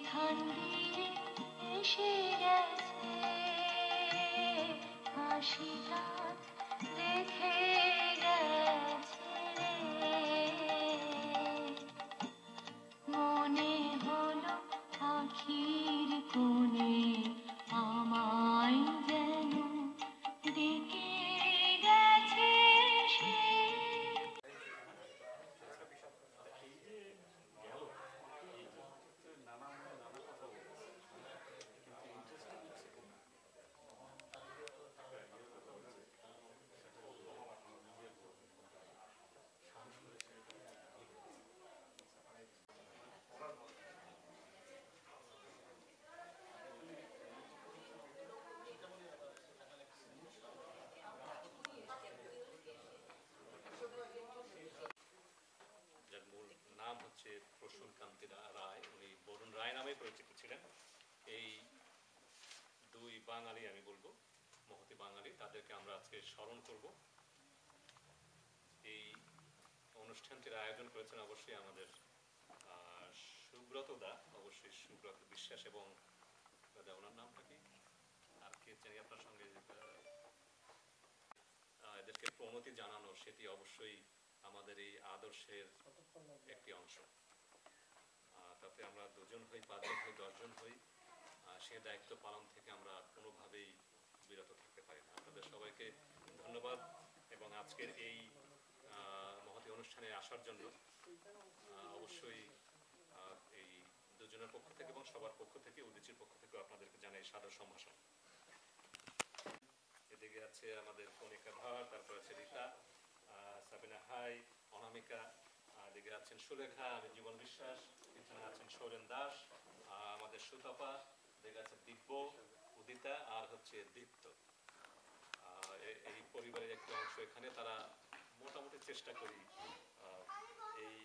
উঠান দিয়ে এসে গেছে হাসি রাত দেখে গেছে মনে হলো আখির কোণে আমায় যেন ডেকে গেছে সে। প্রসূন কান্তি রায়, উনি বরুণ রায় নামে পরিচিত ছিলেন। এই দুই বাঙালি, আমি বলবো মহতি বাঙালি, তাদেরকে আমরা আজকে স্মরণ করব। এই অনুষ্ঠানটির আয়োজন করেছেন অবশ্যই আমাদের সুব্রত দা, অবশ্যই সুব্রত বিশ্বাস, এবং ওনার নামটা কি আর কে জানি আপনার সঙ্গে এদেরকে প্রণতি জানানো, সেটি অবশ্যই আমাদের এই আদর্শের একটি অংশ। তাতে আমরা 2 জন হই, 5 জন হই, 10 জন হই, সে দায়িত্ব পালন থেকে আমরা কোনোভাবেই বিরত থাকতে পারি না। আপনাদের সবাইকে ধন্যবাদ এবং আজকের এই মহতী অনুষ্ঠানে আসার জন্য অবশ্যই এই 2 জনের পক্ষ থেকে এবং সবার পক্ষ থেকে, উদীচীর পক্ষ থেকে আপনাদেরকে জানাই সাদর সম্ভাষণ। এদিকে আছে আমাদের কণিকা ধর, তারপর আছে রীতা, সাবিনা হাই, অনামিকা, এদিকে আছেন সুলেখা, আমি জীবন বিশ্বাস, পিছনে আছেন সৌরেন দাস, আমাদের সুতপা, এদিকে আছে দিব্য, উদিতা, আর হচ্ছে দীপ্ত। এই পরিবারের একটি অংশ এখানে। তারা মোটামুটি চেষ্টা করি এই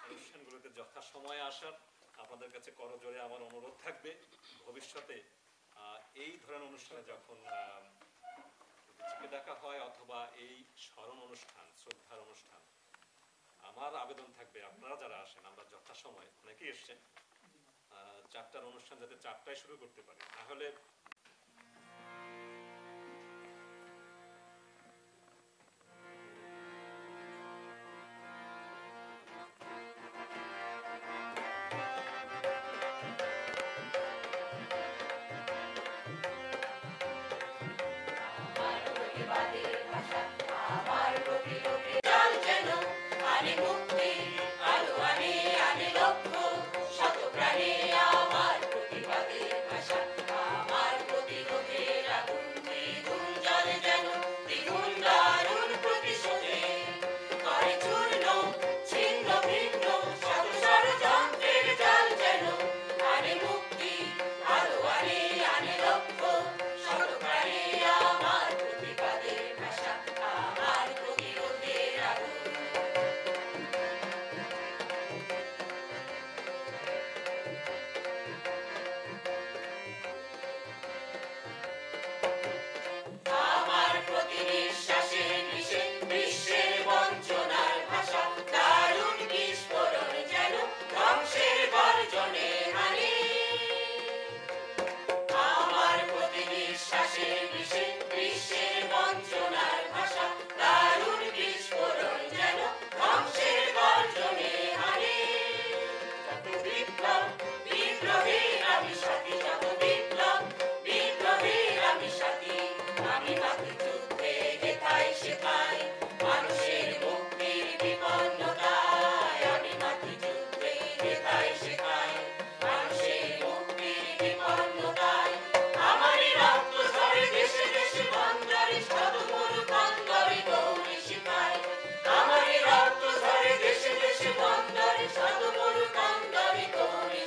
অনুষ্ঠানগুলোতে যথাসময়ে আসার। আপনাদের কাছে করজোড়ে আমার অনুরোধ থাকবে, ভবিষ্যতে এই ধরনের অনুষ্ঠানে যখন ডাকা হয় অথবা এই স্মরণ অনুষ্ঠান, শ্রদ্ধার অনুষ্ঠান, আমার আবেদন থাকবে আপনারা যারা আসেন, আমরা যথাসময়, অনেকেই এসছেন, 4টার অনুষ্ঠান যাতে 4টায় শুরু করতে পারি, না হলে দেশে দেশে বন্দরে সাধু মরু কন্দরে গৌরী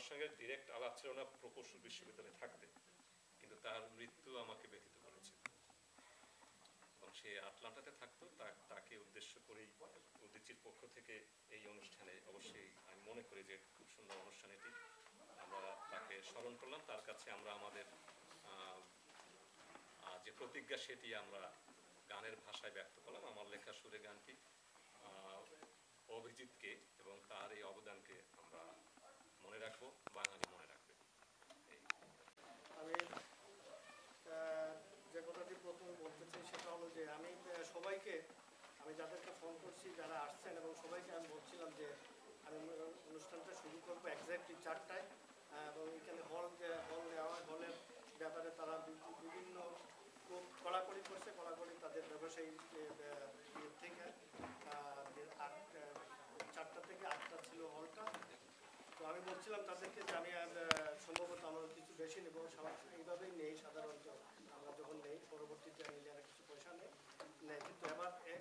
সঙ্গে ডিরেক্ট আলাপ ছিল না প্রকৌশল বিশ্ববিদ্যালয়ে থাকতে, কিন্তু তার মৃত্যু আমাকে ব্যথিত করেছে। এবং সে আটলান্টাতে থাকতো, তাকে উদ্দেশ্য করেই উদীচীর পক্ষ থেকে এই অনুষ্ঠানে অবশ্যই আমি মনে করি যে খুব সুন্দর অনুষ্ঠান এটি। আমরা তাকে স্মরণ করলাম, তার কাছে আমরা আমাদের যে প্রতিজ্ঞা সেটি আমরা গানের ভাষায় ব্যক্ত করলাম। আমার লেখা সুরে গানটি অভিজিৎকে এবং তার এই অবদানকে আমরা মনে রাখবো, বাঙালি মনে রাখবে। আমি যে কথাটি প্রথমে বলতে চাই সেটা হলো যে আমি সবাইকে, আমি যাদেরকে ফোন করছি যারা আসছেন এবং সবাইকে আমি বলছিলাম যে আমি অনুষ্ঠানটা শুরু করবো এক্স্যাক্টলি 4টায়, এবং এখানে হল নেওয়া হলের ব্যাপারে তারা বিভিন্ন খুব কড়াকড়ি করছে, কড়াকড়ি তাদের ব্যবসায়ী থেকে 4টা থেকে 8টা ছিল হলটা। তো আমি বলছিলাম তাদেরকে যে আমি সম্ভবত আমরা কিছু বেশি নেব, এইভাবেই নেই সাধারণত, আমরা যখন নেই পরবর্তীতে আমি যারা কিছু পয়সা নেই, কিন্তু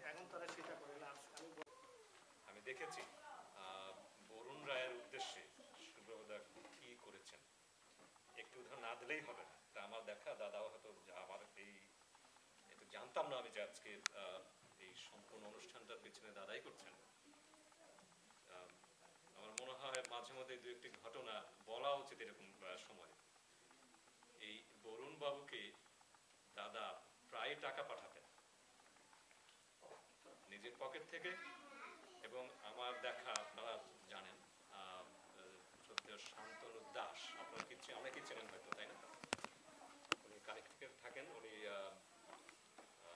এখন তারা সেটা করে না। আমি দেখেছি বরুণ রায়ের উদ্দেশ্যে সুব্রতদা কি করেছেন, একটু উদাহরণ না দিলেই হবে না। তা আমার দেখা দাদাও হয়তো, আমার একটু জানতাম না আমি যে আজকে এই সম্পূর্ণ অনুষ্ঠানটার পেছনে দাদাই করছেন। আমার মনে হয় মাঝে মধ্যে দু একটি ঘটনা বলা উচিত এরকম সময়। এই বরুণ বাবুকে দাদা প্রায় টাকা পাঠাতেন নিজের পকেট থেকে, এবং আমার দেখা আপনারা জানেন শান্তনু দাস, আপনারা অনেকেই চেনেন হয়তো, তাই না? উনি কালেক্টরে থাকেন, উনি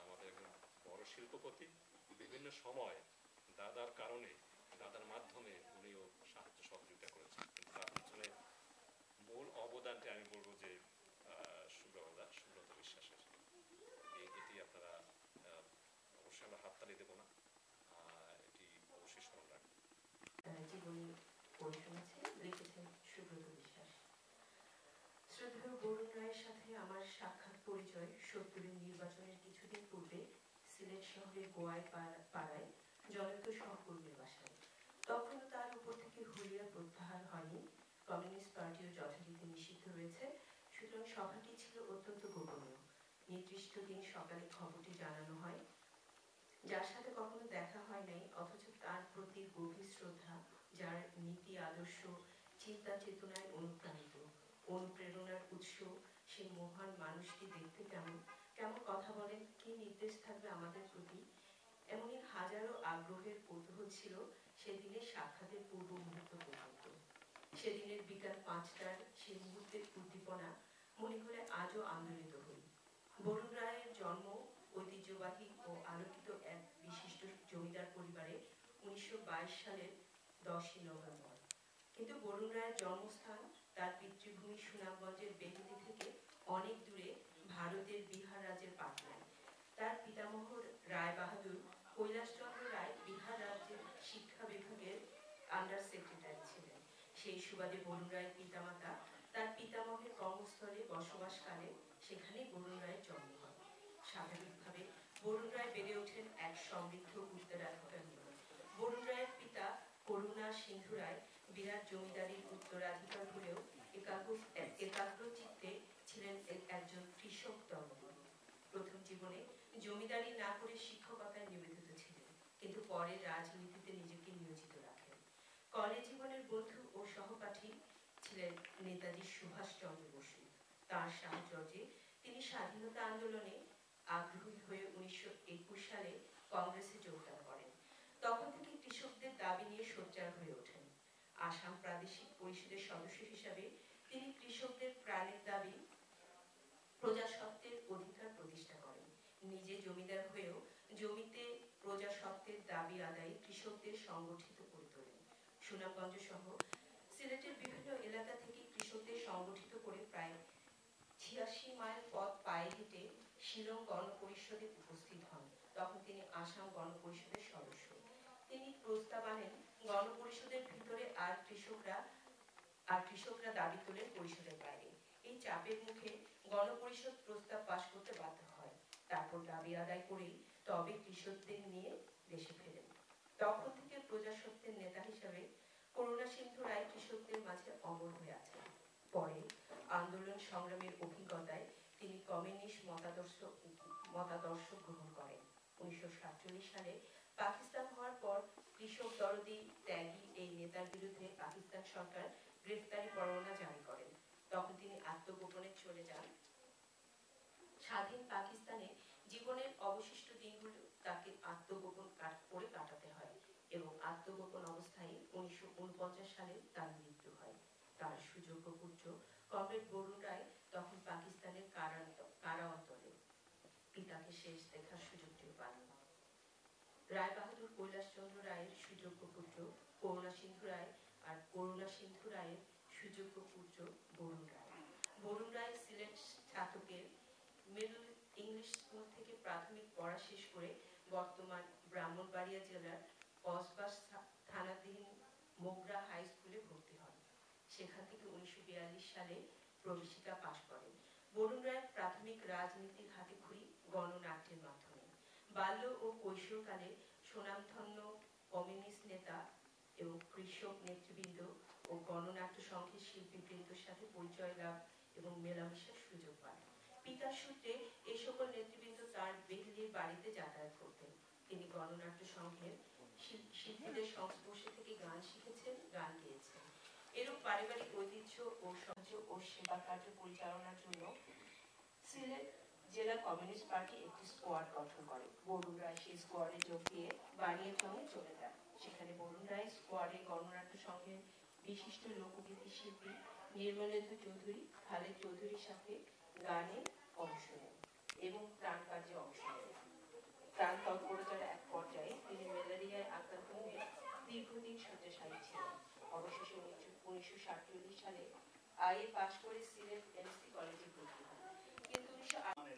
আমাদের একজন বড় শিল্পপতি। বিভিন্ন সময় দাদার কারণে, দাদার মাধ্যমে উনিও সাহায্য সহযোগিতা করেছেন, কিন্তু তার পিছনে মূল অবদানটা আমি বলবো যে সুব্রত বিশ্বাসের। এটি আপনারা অবশ্যই আমরা হাততালি দেবো না, এটি অবশ্যই স্মরণ রাখবেন। জীবনী বই শুনেছে, লিখেছেন সুব্রত বিশ্বাস। শ্রদ্ধেয় বরুণ রায়ের সাথে আমার সাক্ষাৎ পরিচয় 70-এর নির্বাচনের কিছুদিন পূর্বে সিলেট শহরের গোয়াই পাড়ায় জনৈক সহকর্মীর বাসায়। তখনও তার উপর থেকে হুলিয়া প্রত্যাহার হয়নি, কমিউনিস্ট পার্টিও যথারীতি নিষিদ্ধ রয়েছে, সুতরাং সভাটি ছিল অত্যন্ত গোপনীয়। নির্দিষ্ট দিন সকালে খবরটি জানানো হয়। যার সাথে কখনো দেখা হয় নাই, অথচ তার প্রতি গভীর শ্রদ্ধা, যার নীতি আদর্শ চিন্তা চেতনায় অনুপ্রাণিত, অনুপ্রেরণার উৎস, সেই মহান মানুষটি দেখতে কেমন, কেমন কথা বলেন, কি নির্দেশ থাকবে আমাদের প্রতি, এমনই হাজারো আগ্রহের কৌতূহল ছিল সেদিনের সাক্ষাতের পূর্ব মুহূর্ত পর্যন্ত। সেদিনের বিকাল 5টার সেই মুহূর্তের উদ্দীপনা মনে করে আজও আন্দোলিত হই। বরুণ রায়ের জন্ম ঐতিহ্যবাহী ও আলোকিত এক বিশিষ্ট জমিদার পরিবারে 1922 সালের 10ই নভেম্বর। কিন্তু বরুণ রায়ের জন্মস্থান তার পিতৃভূমি সুনামগঞ্জের বেহুলি থেকে অনেক দূরে ভারতের বিহার রাজ্যের পাটনায়। তার পিতামহ রায় বাহাদুর কৈলাসচন্দ্র রায় বিহার রাজ্যের শিক্ষা বিভাগের আন্ডার সেক্রেটারি ছিলেন। সেই সুবাদে বরুণ রায়ের পিতামাতা তার পিতামহের কর্মস্থলে বসবাসকালে সেখানেই বরুণ রায়ের জন্ম হয়। স্বাভাবিকভাবে বরুণ রায় বেড়ে ওঠেন এক সমৃদ্ধ উত্তরাধিকার নিয়ে। বরুণ রায়ের পিতা করুণা সিন্ধু রায় বিরাট জমিদারির উত্তরাধিকার হলেও একাগ্র চিত্তে ছিলেন একজন কৃষক দম্পতি। প্রথম জীবনে জমিদারি না করে শিক্ষকতায় নিবেদিত ছিলেন, কিন্তু পরে রাজনীতিতে নিজেকে নিয়োজিত রাখেন। কলেজ জীবনের বন্ধু ও সহপাঠী ছিলেন নেতাজি সুভাষচন্দ্র বসু। তার সাহচর্যে তিনি স্বাধীনতা আন্দোলনে আগ্রহী হয়ে 1921 সালে কংগ্রেসে যোগদান করেন। তখন থেকে কৃষকদের দাবি নিয়ে সোচ্চার হয়ে ওঠেন। আসাম প্রাদেশিক পরিষদের সদস্য হিসাবে তিনি কৃষকদের প্রাণের দাবি প্রজাস্বত্বের অধিকার প্রতিষ্ঠা করেন। নিজে জমিদার হয়েও জমিতে প্রজাস্বত্বের দাবি আদায়ে কৃষকদের সংগঠিত করে তোলেন। সুনামগঞ্জ সহ সিলেটের বিভিন্ন এলাকা থেকে কৃষকদের সংগঠিত করে প্রায় 86 মাইল পথ পায়ে হেঁটে শিলং গণপরিষদে উপস্থিত হন। তখন তিনি আসাম গণপরিষদের সদস্য। তিনি প্রস্তাব আনেন গণপরিষদের ভিতরে আর কৃষকরা দাবি তোলেন পরিষদের বাইরে। এই চাপের মুখে গণপরিষদ প্রস্তাব পাশ করতে বাধ্য হয়। তারপর দাবি আদায় করেই তবে কৃষকদের নিয়ে দেশে ফেরেন। তখন থেকে প্রজাস্বত্বের নেতা হিসাবে করুণা সিন্ধু রায় কৃষকদের মাঝে অমর হয়ে আছেন। পরে আন্দোলন সংগ্রামের অভিজ্ঞতায় তিনি কমিউনিস্ট মতাদর্শ গ্রহণ করেন। 1947 সালে পাকিস্তান হওয়ার পর কৃষক দরদি ত্যাগী এই নেতার বিরুদ্ধে পাকিস্তান সরকার গ্রেফতারি পরোয়ানা জারি করেন। তখন তিনি আত্মগোপনে চলে যান। স্বাধীন পাকিস্তানে জীবনের অবশিষ্ট দিনগুলো তাকে আত্মগোপন করে কাটাতে হয় এবং আত্মগোপন অবস্থায় 1949 সালে তার মৃত্যু হয়। তার সুযোগ্য পুত্র কমরেড বরুণ রায় তখন পাকিস্তানের কারা অন্তরে। পিতাকে শেষ দেখার সুযোগটিও পাননি। রায় বাহাদুর কৈলাসচন্দ্র রায়ের সুযোগ্য পুত্র করুণা সিন্ধু রায় আর করুণা সিন্ধু রায়ের সুযোগ্য পুত্র বরুণ রায়। বরুণ রায় সিলেট ছাতকের মিডল ইংলিশ স্কুল থেকে প্রাথমিক পড়া শেষ করে বর্তমান ব্রাহ্মণবাড়িয়া জেলার কসবাস থানাধীন মোগরা হাই স্কুলে ভর্তি হন। সেখান থেকে 1942 সালে প্রবেশিকা পাশ করেন। বরুণ রায় প্রাথমিক রাজনীতির হাতেখড়ি গণনাট্যের মাধ্যমে। বাল্য ও কৈশোরকালে সুনামধন্য কমিউনিস্ট নেতা এবং কৃষক নেতৃবৃন্দ ও গণনাট্য সংঘের শিল্পীবৃন্দের সাথে পরিচয় লাভ এবং মেলামেশার সুযোগ পান। পিতার সূত্রে এই সকল নেতৃবৃন্দ তার বেহলির বাড়িতে যাতায়াত করতেন। তিনি গণনাট্য সংঘের শিল্পীদের সংস্পর্শে থেকে গান শিখেছেন, গান গেয়েছেন। এরূপ পারিবারিক ঐতিহ্য ও সহ্য ও সেবা কার্য পরিচালনার জন্য সিলেট জেলা কমিউনিস্ট পার্টি একটি স্কোয়াড গঠন করে। বরুণ রায় সেই স্কোয়াডে যোগ দিয়ে বানিয়াচংয়ে চলে যান। সেখানে বরুণ রায় স্কোয়াডে গণনাট্য সংঘের বিশিষ্ট লোকগীতি শিল্পী নির্মলেন্দু চৌধুরী, খালেদ চৌধুরীর সাথে গানে অংশ নেন এবং ত্রাণ কার্যে অংশ নেন। ত্রাণ তৎপরতার এক পর্যায়ে তিনি ম্যালেরিয়ায় আক্রান্ত হয়ে দীর্ঘদিন শয্যাশায়ী ছিলেন। অবশেষে 1947 সালে আইএ পাশ করে সিলেট এমসি কলেজে ভর্তি হন। কিন্তু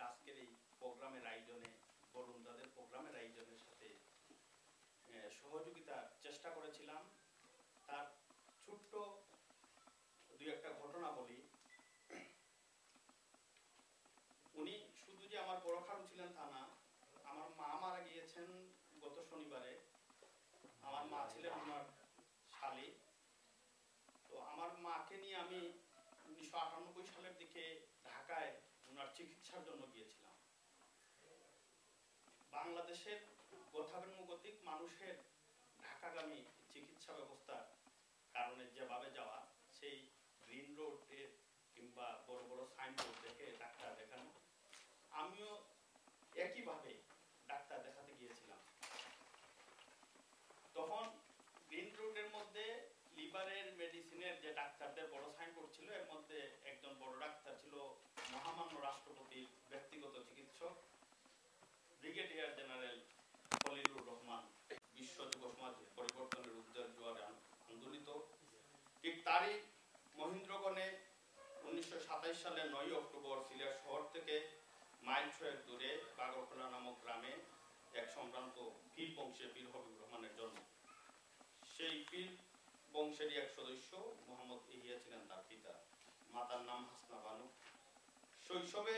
আজকের এই প্রোগ্রামের আয়োজনে বরুণ দাদের প্রোগ্রামের আয়োজনের সাথে সহযোগিতার চেষ্টা করেছিলাম। তার ছোট্ট দুই একটা ঘটনা বলি। উনি শুধু যে আমার বড় খালু ছিলেন তা না, আমার মা মারা গিয়েছেন গত শনিবারে। আমার মা ছিলেন ওনার শালী। তো আমার মাকে নিয়ে আমি 1998 সালের দিকে ঢাকায় ওনার চিকিৎসার জন্য গিয়েছিলাম। বাংলাদেশের গতানুগতিক মানুষের ঢাকাগামী চিকিৎসা ব্যবস্থার কারণে যেভাবে যাওয়া, সেই গ্রিন রোডে কিংবা বড় বড় সাইনবোর্ড দেখে ডাক্তার দেখানো, আমিও একইভাবে ডাক্তার দেখাতে গিয়েছিলাম। তখন গ্রিন রোডের মধ্যে লিভারের মেডিসিনের যে ডাক্তারদের বড় সাইনবোর্ড ছিল, এর মধ্যে একজন বড় ডাক্তার ছিল মহামান্য রাষ্ট্রপতির ব্যক্তিগত চিকিৎসক ব্রিগেডিয়ার জেনারেল খলিলুর রহমান। বিশ্ব যুব সমাজ পরিবর্তনের উজ্জ্বল জোয়ারে আন্দোলিত। ঠিক তারই মহেন্দ্রগণে 1927 সালের 9 অক্টোবর সিলেট শহর থেকে মাইল 6 দূরে বাগরখোলা নামক গ্রামে এক সম্ভ্রান্ত পীর বংশে পীর হবিবুর রহমানের জন্ম। সেই পীর বংশেরই এক সদস্য মোহাম্মদ ইহিয়া ছিলেন তার পিতা। মাতার নাম হাসনা বানু। শৈশবে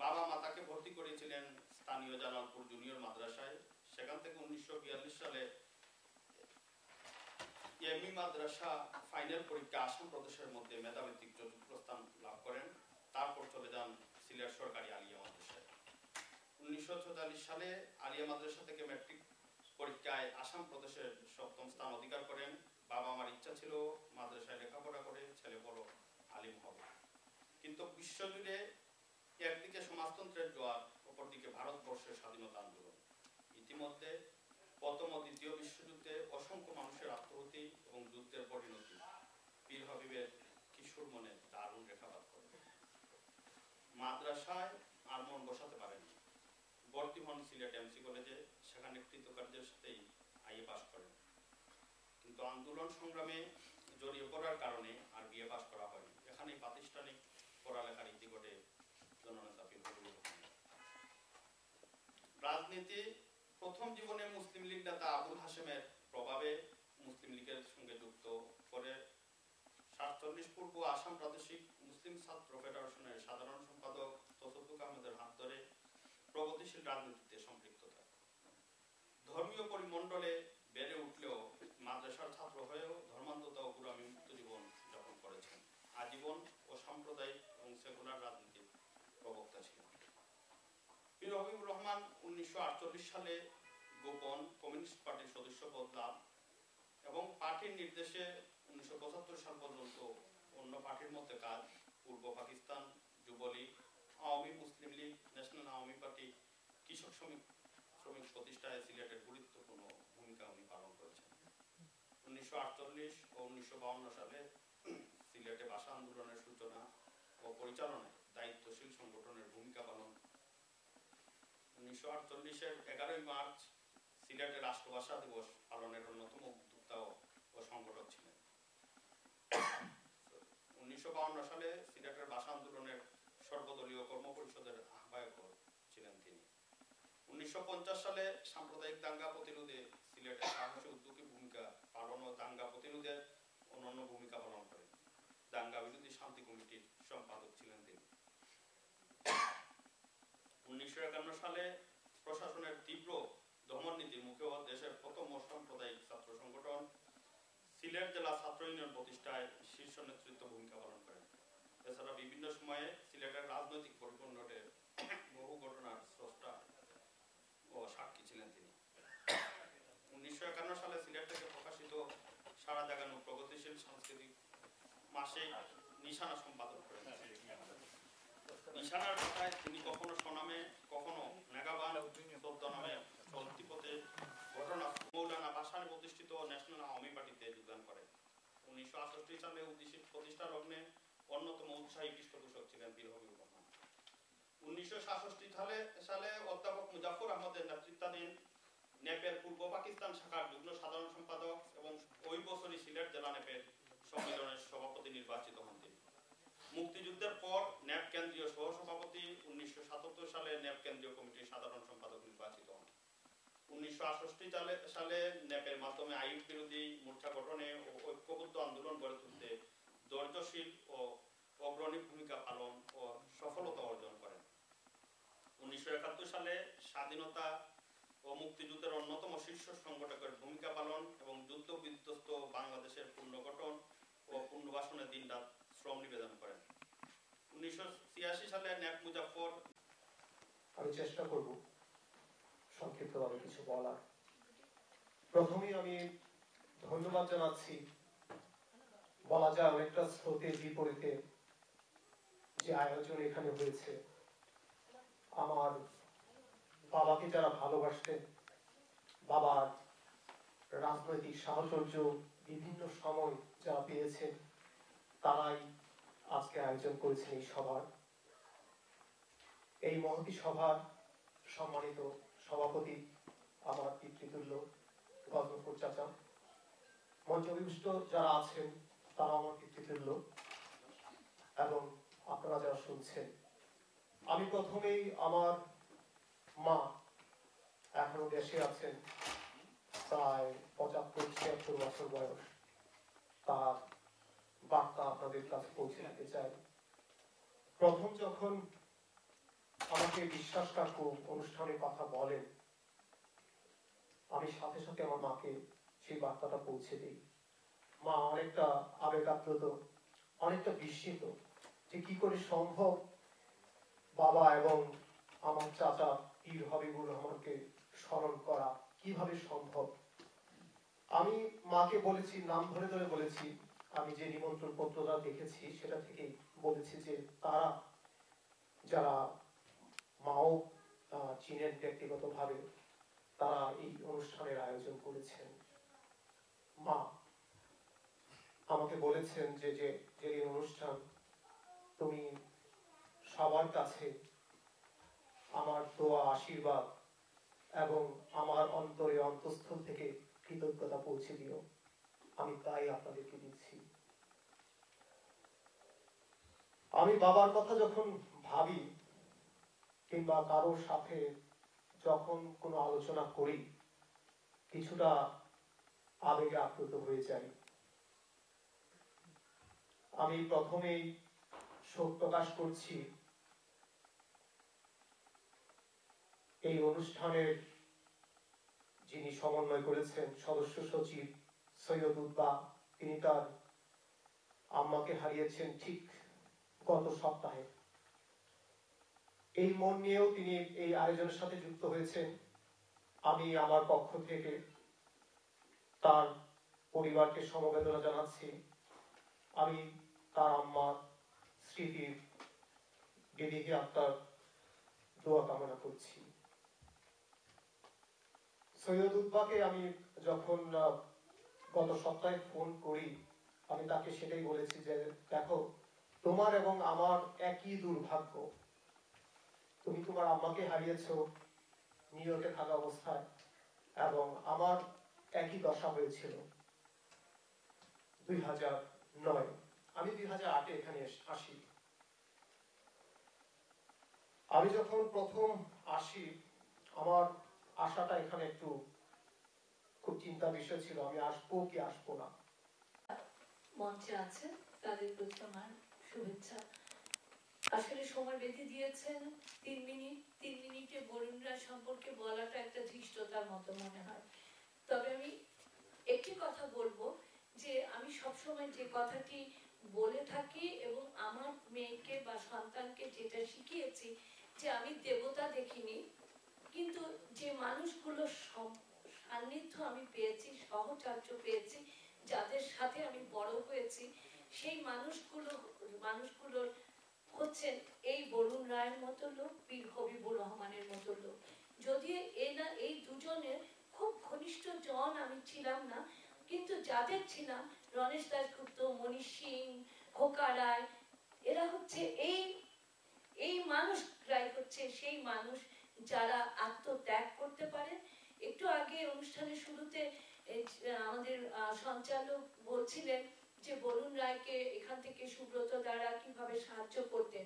বাবা মাতাকে ভর্তি করেছিলেন স্থানীয় জালালপুর জুনিয়র মাদ্রাসায়। সেখান থেকে 1942 সালে এমই মাদ্রাসা ফাইনাল পরীক্ষা আসাম প্রদেশের মধ্যে মেধাভিত্তিক চতুর্থ স্থান লাভ করেন। তারপর চলে যান সিলেট সরকারি আলিয়া মাদ্রাসায়। 1946 সালে আলিয়া মাদ্রাসা থেকে ম্যাট্রিক পরীক্ষায় আসাম প্রদেশের 7ম স্থান অধিকার করেন। বাবা মার ইচ্ছা ছিল মাদ্রাসায় লেখাপড়া করে ছেলে বড় আলিম হবে, কিন্তু বিশ্বজুড়ে একদিকে সমাজতন্ত্রের জোয়ার, অপরদিকে ভারতবর্ষের স্বাধীনতা আন্দোলন। ইতিমধ্যে প্রথম ও দ্বিতীয় বিশ্বযুদ্ধে অসংখ্য মানুষের আত্মহতি এবং যুদ্ধের পরিণতি পীর হবিবের কিশোর মনে দারুণ রেখাপাত করে। মাদ্রাসায় আর মন বসাতে পারেননি। ভর্তি হন সিলেট এমসি কলেজে। সেখানে কৃতকার্যের সাথেই আইএ পাশ করেন, কিন্তু আন্দোলন সংগ্রামে জড়িয়ে পড়ার কারণে আর বিএ পাশ করা হয়নি। এখানেই প্রাতিষ্ঠানিক পড়ালেখার ইতি ঘটে জননেতা পীর হবিবুর রহমান। রাজনীতি প্রথম জীবনে মুসলিম লীগ নেতা আবুল হাশেমের প্রভাবে মুসলিম লীগের সঙ্গে যুক্ত করে 47 পূর্ব আসাম প্রাদেশিক মুসলিম ছাত্র ফেডারেশনের সাধারণ সম্পাদক তসদ্দুক আহমেদের হাত ধরে প্রগতিশীল রাজনীতিতে সম্পৃক্ততা। ধর্মীয় পরিমণ্ডলে বেড়ে উঠলেও মাদ্রাসার ছাত্র হয়েও ধর্মান্ধ জীবন ও সাম্প্রদায়িক এবং সেকুলার রাজনীতির প্রবক্তা ছিলেন। পীর হাবিবুর রহমান 1948 সালে গোপন কমিউনিস্ট পার্টির সদস্যপদ লাভ এবং পার্টির নির্দেশে 1975 সাল পর্যন্ত অন্য পার্টির মধ্যে কাজ, পূর্ব পাকিস্তান যুবলীগ, আওয়ামী মুসলিম লীগ, ন্যাশনাল আওয়ামী পার্টি, কৃষক শ্রমিক প্রতিষ্ঠায় সিলেটের গুরুত্বপূর্ণ ভূমিকা উনি পালন করেছেন। 1948 ও 1952 সালে সিলেটে ভাষা আন্দোলনের সূচনা ও পরিচালনায় দায়িত্বশীল সংগঠনের ভূমিকা পালন। 1948-এর 11 মার্চ সিলেটে রাষ্ট্রভাষা দিবস পালনের অন্যতম উদ্যোক্তা ও সংগঠক ছিলেন। 1952 সালে সিলেটের ভাষা আন্দোলনের সর্বদলীয় কর্মপরিষদের আহ্বায়ক ছিলেন তিনি। 1950 সালে সাম্প্রদায়িক দাঙ্গা প্রতিরোধে সিলেটের সাহসী উদ্যোগী ভূমিকা পালন ও দাঙ্গা প্রতিরোধে অন্যান্য ভূমিকা পালন করেন। দাঙ্গা বিরোধী শান্তি কমিটির সম্পাদক ছিলেন তিনি। 1951 সালে প্রশাসনের তীব্র দমন নীতির মুখেও দেশের প্রথম সাম্প্রদায়িক ছাত্র সংগঠন সিলেট জেলা ছাত্র ইউনিয়ন প্রতিষ্ঠায় শীর্ষ নেতৃত্ব ভূমিকা পালন করেন। এছাড়া বিভিন্ন সময়ে সিলেটের রাজনৈতিক পরিবর্তনের বহু ঘটনার স্রষ্টা ও সাক্ষী ছিলেন তিনি। 1951 সালে সিলেট থেকে প্রকাশিত সারা জাগানো প্রগতিশীল সাংস্কৃতিক মাসিক নিশানা সম্পাদন করেন। নিশানার কথায় তিনি কখনো স্বনামে, কখনো মেগাবান নামে চলতি পথে ঘটনা মৌলানা ভাসানী প্রতিষ্ঠিত ন্যাশনাল আওয়ামী পার্টিতে যোগদান করেন। 1968 সালে প্রতিষ্ঠা লগ্নে অন্যতম উৎসাহী পৃষ্ঠপোষক ছিলেন পীর হাবিবুর রহমান। 1966 সালে অধ্যাপক মুজাফফর আহমদের নেতৃত্বাধীন নেপের পূর্ব পাকিস্তান শাখার যুগ্ম সাধারণ সম্পাদক এবং ওই বছরই সিলেট জেলা নেপের সম্মেলনের সভাপতি নির্বাচিত হন তিনি। মুক্তিযুদ্ধের পর ন্যাপ কেন্দ্রীয় সহসভাপতি, 1977 সালে ন্যাপ কেন্দ্রীয় কমিটির সাধারণ সম্পাদক নির্বাচিত হন। 1968 সালে ন্যাপের মাধ্যমে আইন বিরোধী মোর্চা গঠনে ও ঐক্যবদ্ধ আন্দোলন গড়ে তুলতে ধৈর্যশীল ও অগ্রণী ভূমিকা পালন ও সফলতা অর্জন করেন। 1971 সালে স্বাধীনতা ও মুক্তিযুদ্ধের অন্যতম শীর্ষ সংগঠকের ভূমিকা পালন এবং যুদ্ধ বিধ্বস্ত বাংলাদেশের পুনর্গঠন ও পুনর্বাসনে দিনরাত শ্রম নিবেদন করেন। 1986 সালে ন্যাপ মুজাফফর। আমি চেষ্টা করব সংক্ষিপ্তভাবে কিছু বলার। প্রথমেই আমি ধন্যবাদ জানাচ্ছি, বলা যায় অনেকটা স্রোতের বিপরীতে যে আয়োজন এখানে হয়েছে। আমার বাবাকে যারা ভালোবাসতেন, বাবার রাজনৈতিক সাহচর্য বিভিন্ন সময় যারা পেয়েছেন, তারাই আজকে আয়োজন করেছেন এই সভার। এই মহতী সভার সম্মানিত সভাপতি আমার পিতৃতুল্য গজনপুর চাচা, মঞ্চবিষ্ট যারা আছেন তারা আমার পিতৃতুল্য, এবং আপনারা যারা শুনছেন। আমি প্রথমেই আমার মা এখনো দেশে আছেন, প্রায় 75-76 বছর বয়স, তার বার্তা আপনাদের কাছে পৌঁছে দিতে চাই। প্রথম যখন আমাকে বিশ্বাস কাকু অনুষ্ঠানের কথা বলেন, আমি সাথে সাথে আমার মাকে সেই বার্তাটা পৌঁছে দিই। মা অনেকটা আবেগাপ্লুত, অনেকটা বিস্মিত যে কি করে সম্ভব বাবা এবং আমার চাচা পীর হাবিবুর রহমানকে স্মরণ করা, কিভাবে সম্ভব। আমি মাকে বলেছি, নাম ধরে ধরে বলেছি, আমি যে নিমন্ত্রণ পত্রটা দেখেছি সেটা থেকে বলেছি যে তারা, যারা মাও চিনেন ব্যক্তিগতভাবে, তারা এই অনুষ্ঠানের আয়োজন করেছেন। মা আমাকে বলেছেন যে যে এই অনুষ্ঠান তুমি সবার কাছে আমার দোয়া, আশীর্বাদ এবং আমার অন্তরে অন্তঃস্থল থেকে কৃতজ্ঞতা পৌঁছে দিও। আমি তাই আপনাদেরকে দিচ্ছি। আমি বাবার কথা যখন ভাবি কিংবা কারোর সাথে যখন কোনো আলোচনা করি, কিছুটা আবেগে আপ্লুত হয়ে যাই। আমি প্রথমেই শোক প্রকাশ করছি এই অনুষ্ঠানের যিনি সমন্বয় করেছেন সদস্য সচিব সৈয়দ উদ্বা, তিনি তার আম্মাকে হারিয়েছেন ঠিক গত সপ্তাহে। এই মন নিয়েও তিনি এই আয়োজনের সাথে যুক্ত হয়েছেন। আমি আমার পক্ষ থেকে তার পরিবারকে সমবেদনা জানাচ্ছি। আমি তার আম্মার স্মৃতির বিদেহী আত্মার দোয়া কামনা করছি। সৈয়দ উদ্বাকে আমি যখন গত সপ্তাহে ফোন করি, আমি তাকে সেটাই বলেছি যে দেখো, তোমার এবং আমার একই দুর্ভাগ্য। তুমি তোমার আম্মাকে হারিয়েছো নিউ ইয়র্কে থাকা অবস্থায়, এবং আমার একই দশা হয়েছিল 2009। আমি 2008-এ এখানে আসি। আমি যখন প্রথম আসি, আমার আশাটা এখানে একটু খুব চিন্তার বিষয় ছিল, আমি আসবো কি আসবো না। মঞ্চে আছেন তাদের প্রতি আমার শুভেচ্ছা। আসলে সময় বেঁধে দিয়েছেন 3 মিনিট। 3 মিনিটে বরুণ রায় সম্পর্কে বলাটা একটা ধৃষ্টতার মতো মনে হয়। তবে আমি একটি কথা বলবো, যে আমি সবসময় যে কথাটি বলে থাকি এবং আমার মেয়েকে বা সন্তানকে যেটা শিখিয়েছি, যে আমি দেবতা দেখিনি, কিন্তু যে মানুষগুলো সান্নিধ্য আমি পেয়েছি, সহচর্য পেয়েছি, যাদের সাথে আমি বড় হয়েছি, সেই মানুষগুলো হচ্ছেন এই বরুণ রায়ের মতো লোক, পীর হবিবুর রহমানের মতো লোক। যদিও এই দুজনের খুব ঘনিষ্ঠ জন আমি ছিলাম না, কিন্তু যাদের ছিলাম, রণেশ দাশগুপ্ত, মনীষ সিং, খোকা রায়, এরা হচ্ছে এই মানুষরাই হচ্ছে সেই মানুষ যারা আত্মত্যাগ করতে পারে। একটু আগে অনুষ্ঠানের শুরুতে আমাদের সঞ্চালক বলছিলেন যে বরুণ রায়কে এখান থেকে সুব্রত দ্বারা কিভাবে সাহায্য করতেন।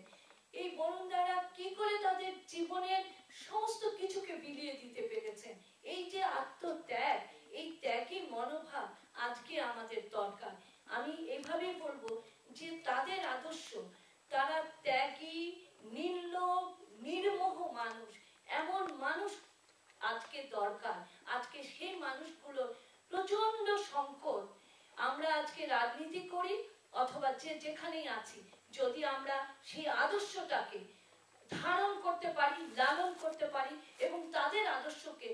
এই বরুণ দ্বারা কি করে তাদের জীবনের সমস্ত কিছুকে বিলিয়ে দিতে পেরেছেন। এই যে আত্মত্যাগ, এই ত্যাগী মনোভাব আজকে আমাদের দরকার। আমি এইভাবেই বলবো যে তাদের আদর্শ, তারা ত্যাগী, নির্লোভ, নির্মোহ মানুষ, এমন মানুষ আজকে দরকার। আজকে সেই মানুষগুলো প্রচন্ড সংকট। আমরা আজকে রাজনীতি করি অথবা যেখানেই আছি, যদি আমরা সেই আদর্শটাকে ধারণ করতে পারি, লালন করতে পারি, এবং তাদের আদর্শকে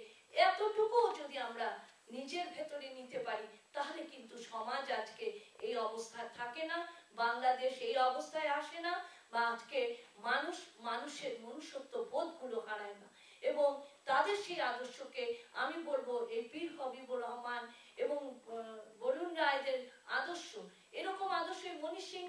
এতটুকু যদি আমরা নিজের ভেতরে নিতে পারি, তাহলে কিন্তু সমাজ আজকে এই অবস্থায় থাকে না, বাংলাদেশ এই অবস্থায় আসে না, বা আজকে মানুষের মনুষ্যত্ব বোধগুলো হারায় না। এবং তাদের সেই আদর্শকে আমি বলবো, এই পীর হবিবুর রহমান এবং বরুণ রায়দের আদর্শ, এরকম আদর্শ মনীষ সিং